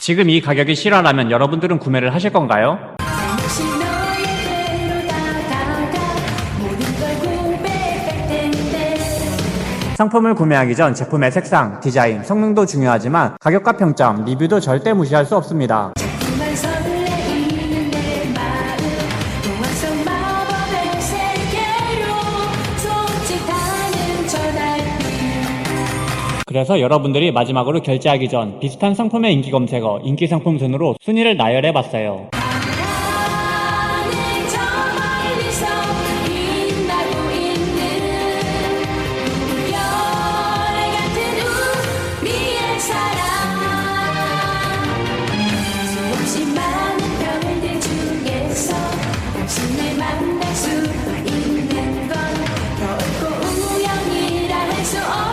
지금 이 가격이 실화라면 여러분들은 구매를 하실 건가요? 잠시 너의 배로 다가가 모든 걸 고백할 텐데. 상품을 구매하기 전 제품의 색상, 디자인, 성능도 중요하지만 가격과 평점, 리뷰도 절대 무시할 수 없습니다. 자꾸만 설레이는 내 마음 동화 속 마법의 세계로 손짓하는 저 달빛. 그래서 여러분들이 마지막으로 결제하기 전 비슷한 상품의 인기 검색어, 인기 상품 순으로 순위를 나열해봤어요. 하늘 저 멀리서 빛나고 있는 별 같은 우리의 사랑. 수없이 많은 별들 중에서 당신을 만날 수 있는 건 결코 우연이라 할 수 없는